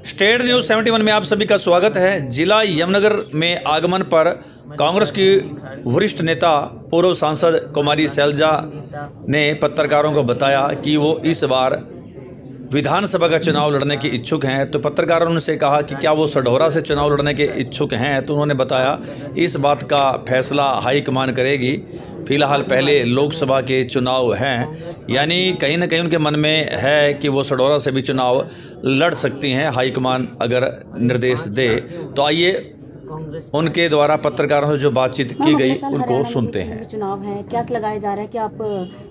State news 71 में आप सभी का स्वागत है। जिला यमुनानगर में आगमन पर कांग्रेस की वरिष्ठ नेता पूर्व सांसद कुमारी शैलजा ने पत्रकारों को बताया कि वो इस बार विधानसभा का चुनाव लड़ने के इच्छुक हैं। तो पत्रकारों ने उनसे कहा कि क्या वो सढौरा से चुनाव लड़ने के इच्छुक हैं, तो उन्होंने बताया इस बात का फैसला हाईकमान करेगी। फिलहाल पहले लोकसभा के चुनाव हैं, यानी कहीं ना कहीं उनके मन में है कि वो सढौरा से भी चुनाव लड़ सकती हैं, हाईकमान अगर निर्देश दे। तो आइए उनके द्वारा पत्रकारों से जो बातचीत की गई उनको सुनते हैं। चुनाव है, क्या लगाया जा रहा है कि आप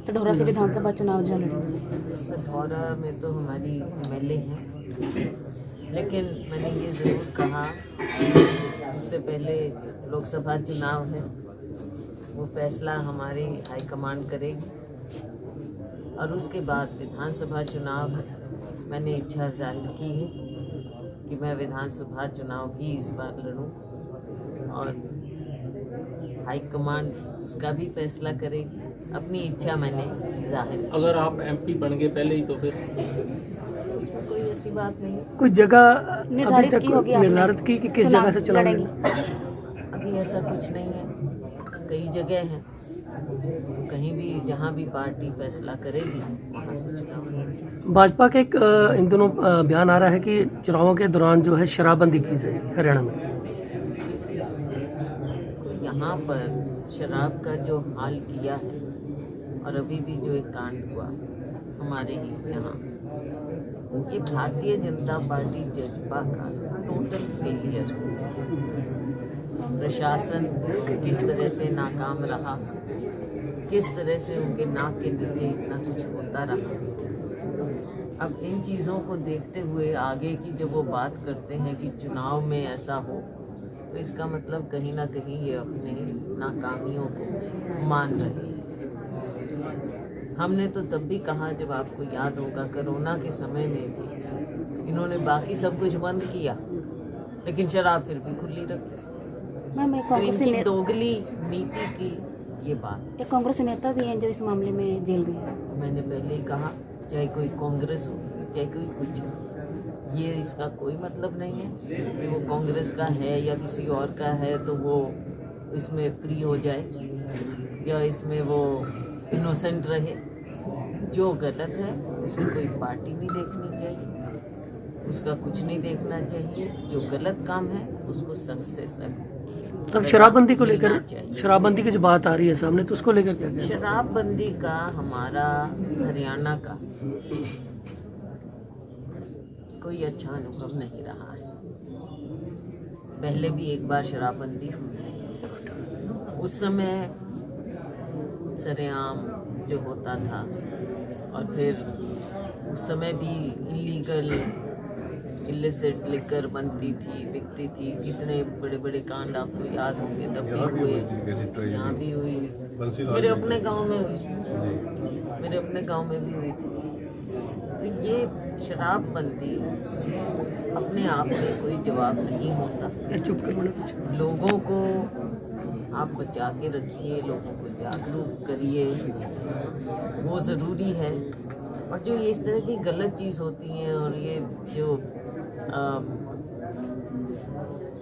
सढौरा से विधानसभा चुनाव जो लड़ेंगे? सढौरा में तो हमारी एमएलए हैं, लेकिन मैंने ये ज़रूर कहा उससे पहले लोकसभा चुनाव है, वो फैसला हमारी हाईकमान करेगी और उसके बाद विधानसभा चुनाव है। मैंने इच्छा जाहिर की है कि मैं विधानसभा चुनाव भी इस बार लड़ूं और हाईकमान उसका भी फैसला करेगी। अपनी इच्छा मैंने जाहिर की। अगर आप एमपी बन गए पहले ही तो फिर उसमें कोई ऐसी बात नहीं। कुछ जगह निर्धारित की कि किस जगह से चुनाव लड़ेंगी? अभी ऐसा कुछ नहीं है, कई जगह हैं, कहीं भी जहां भी पार्टी फैसला करेगी वहां से चुनाव लड़ेंगे। भाजपा के एक इन दोनों बयान आ रहा है कि चुनावों के दौरान जो है शराबबंदी की जाएगी हरियाणा में। यहाँ पर शराब का जो हाल किया है और अभी भी जो एक कांड हुआ हमारे ही यहाँ, ये भारतीय जनता पार्टी जज्बा का टोटल फेलियर। प्रशासन किस तरह से नाकाम रहा, किस तरह से उनके नाक के नीचे इतना कुछ होता रहा। अब इन चीज़ों को देखते हुए आगे की जब वो बात करते हैं कि चुनाव में ऐसा हो, तो इसका मतलब कहीं ना कहीं ये अपने नाकामियों को मान रहे हैं। हमने तो तब भी कहा, जब आपको याद होगा कोरोना के समय में भी इन्होंने बाकी सब कुछ बंद किया लेकिन शराब फिर भी खुली रखी। तो इनकी दोगली नीति की ये बात। एक कांग्रेस नेता भी हैं जो इस मामले में जेल गए। मैंने पहले ही कहा, चाहे कोई कांग्रेस हो चाहे कोई कुछ हो, ये इसका कोई मतलब नहीं है कि वो कांग्रेस का है या किसी और का है तो वो इसमें फ्री हो जाए या इसमें वो इनोसेंट रहे। जो गलत है उसकी कोई पार्टी नहीं देखनी चाहिए, उसका कुछ नहीं देखना चाहिए। जो गलत काम है उसको सख्त से सख्त। तब शराबबंदी को लेकर, शराबबंदी की जो बात आ रही है सामने, तो उसको लेकर क्या कहना है? शराबबंदी का हमारा हरियाणा का कोई अच्छा अनुभव नहीं रहा है। पहले भी एक बार शराबबंदी हुई थी, उस समय सरेआम जो होता था और फिर उस समय भी इलीगल इलिसिट लिकर बनती थी, बिकती थी। कितने बड़े बड़े कांड आपको याद होंगे, तब भी हुए, यहाँ भी हुई, मेरे अपने गांव में हुई, मेरे अपने गांव में भी हुई थी। तो ये शराबबंदी अपने आप में कोई जवाब नहीं होता। लोगों को आप बचा के रखिए, लोगों को जागरूक करिए, वो ज़रूरी है। और जो ये इस तरह की गलत चीज़ होती हैं और ये जो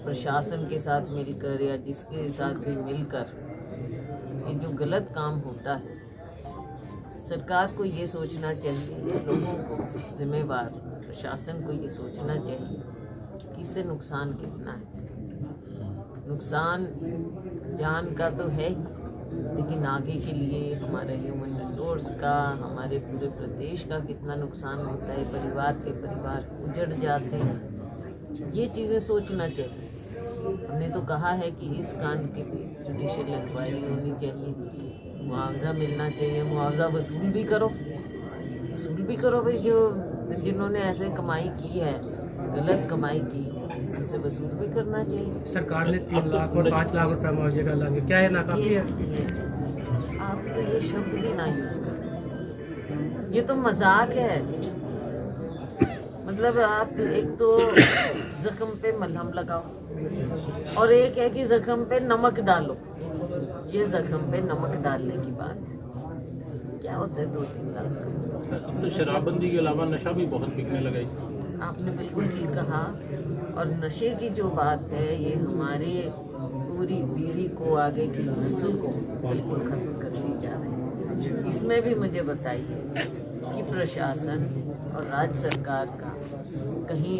प्रशासन के साथ मिलकर या जिसके साथ भी मिलकर ये जो गलत काम होता है, सरकार को ये सोचना चाहिए, लोगों को जिम्मेवार प्रशासन को ये सोचना चाहिए कि इससे नुकसान कितना है। नुकसान जान का तो है ही, लेकिन आगे के लिए हमारे ह्यूमन रिसोर्स का, हमारे पूरे प्रदेश का कितना नुकसान होता है। परिवार के परिवार उजड़ जाते हैं, ये चीज़ें सोचना चाहिए। हमने तो कहा है कि इस कांड की भी जुडिशियल इंक्वायरी होनी चाहिए, मुआवजा मिलना चाहिए। मुआवजा वसूल भी करो भाई, जो जिन्होंने ऐसे कमाई की है, गलत कमाई की, उनसे वसूल भी करना चाहिए। सरकार ने 3 लाख और 5 लाख रुपए मुआवजे का ऐलान किया, क्या ये नाकाफी है? आप तो ये शब्द भी ना यूज करें, ये तो मजाक है। मतलब आप एक तो जख्म पे मलहम लगाओ और एक है कि जख्म पे नमक डालो। ये जख्म पे नमक डालने की बात क्या होता है? 2-3 लाख। अब तो शराबबंदी के अलावा नशा भी बहुत बिकने लगा है। आपने बिल्कुल ठीक कहा। और नशे की जो बात है ये हमारे पूरी पीढ़ी को, आगे की नस्ल को बिल्कुल खत्म करती जा रही है। इसमें भी मुझे बताइए कि प्रशासन और राज्य सरकार का कहीं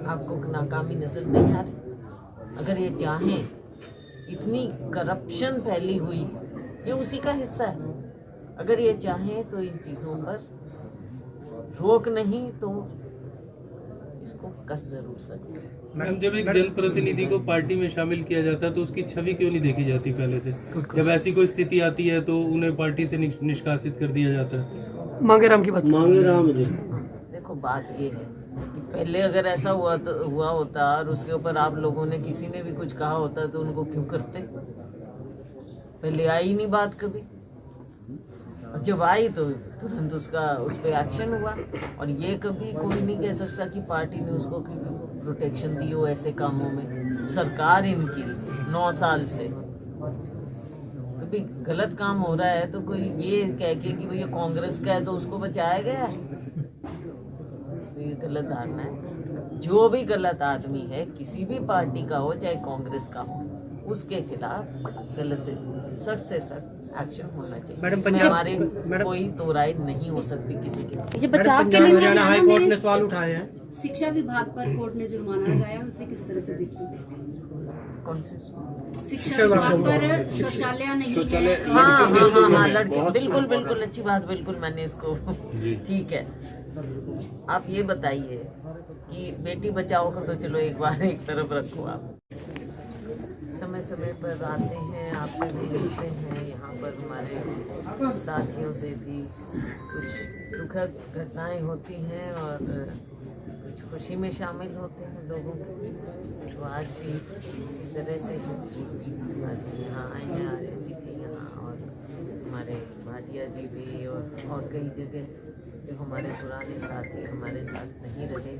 आपको नाकामी नजर नहीं आ रही? अगर ये चाहें, इतनी करप्शन फैली हुई, ये उसी का हिस्सा है। अगर ये चाहें तो इन चीज़ों पर रोक नहीं तो इसको कस जरूर सकते हैं। मैम, जब एक जनप्रतिनिधि को पार्टी में शामिल किया जाता है तो उसकी छवि क्यों नहीं देखी जाती पहले से? जब ऐसी कोई स्थिति आती है तो उन्हें पार्टी से निष्कासित कर दिया जाता है। मांगेराम की बात देखो, बात ये है कि पहले अगर ऐसा हुआ होता और उसके ऊपर आप लोगों ने किसी ने भी कुछ कहा होता तो उनको क्यों करते? पहले आई ही नहीं बात कभी, और जब आई तो तुरंत उस पर एक्शन हुआ। और ये कभी कोई नहीं कह सकता कि पार्टी ने उसको प्रोटेक्शन दी हो ऐसे कामों में। सरकार इनकी 9 साल से कभी गलत काम हो रहा है तो कोई ये कह के कि भैया कांग्रेस का है तो उसको बचाया गया है, तो ये गलत धारणा है। जो भी गलत आदमी है, किसी भी पार्टी का हो चाहे कांग्रेस का हो, उसके खिलाफ गलत से सख्त एक्शन होना चाहिए। मैडम, इसमें पंजाब- हमारे मैडम- कोई दो राय नहीं हो सकती किसी की। ये बचाव के पंजाब लिए हरियाणा हाई कोर्ट ने सवाल उठाए हैं। शिक्षा विभाग पर कोर्ट ने जुर्माना लगाया, उसे किस तरह से देखते हैं? कौन से? शिक्षा विभाग पर शौचालय नहीं है। हाँ, लड़के, बिल्कुल अच्छी बात, बिल्कुल मैंने इसको ठीक है। आप ये बताइए कि बेटी बचाओ को तो चलो एक बार एक तरफ रखो, आप समय समय पर आते हैं, आपसे भी मिलते हैं, यहाँ पर हमारे साथियों से भी कुछ दुखद घटनाएं होती हैं और कुछ खुशी में शामिल होते हैं लोगों के। तो आज भी इसी तरह से आज यहाँ आए हैं, आर्य जी के यहाँ, और हमारे भाटिया जी भी, और कई जगह जो हमारे पुराने साथी हमारे साथ नहीं रहे।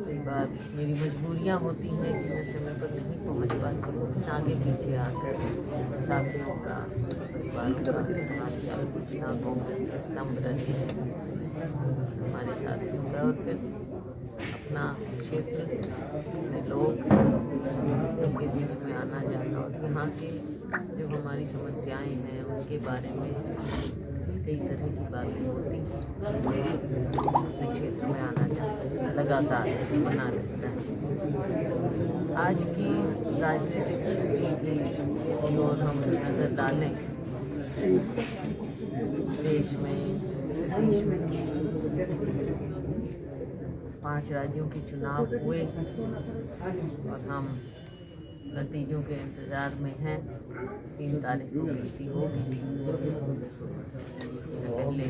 कई बार मेरी मजबूरियाँ होती हैं कि मैं समय पर नहीं पहुँच पाती, लेकिन आगे पीछे आकर साथियों का, परिवारों का समाचार पूछना, कांग्रेस के स्तंभ रहे हैं हमारे साथियों का, और फिर अपना क्षेत्र, अपने लोग, सबके बीच में आना जाना, और यहाँ के जो हमारी समस्याएं हैं उनके बारे में कई तरह की बातें होती हैं। अपने क्षेत्र में आना जाना लगातार बना रहता है। आज की राजनीतिक स्थिति की ओर हम नज़र डालें, देश में विदेश में 5 राज्यों के चुनाव हुए और हम नतीजों के इंतज़ार में हैं। 3 तारीख को गिनती होगी। उससे पहले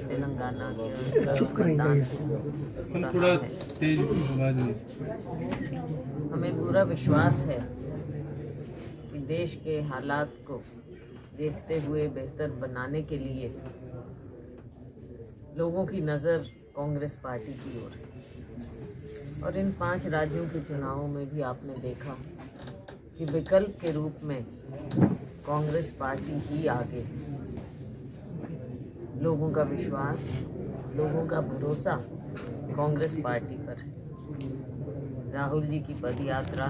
तेलंगाना के मतदान थोड़ा तेज आवाज में। हमें पूरा विश्वास है कि देश के हालात को देखते हुए बेहतर बनाने के लिए लोगों की नज़र कांग्रेस पार्टी की ओर है। और इन 5 राज्यों के चुनावों में भी आपने देखा कि विकल्प के रूप में कांग्रेस पार्टी ही आगे है। लोगों का विश्वास, लोगों का भरोसा कांग्रेस पार्टी पर है। राहुल जी की पदयात्रा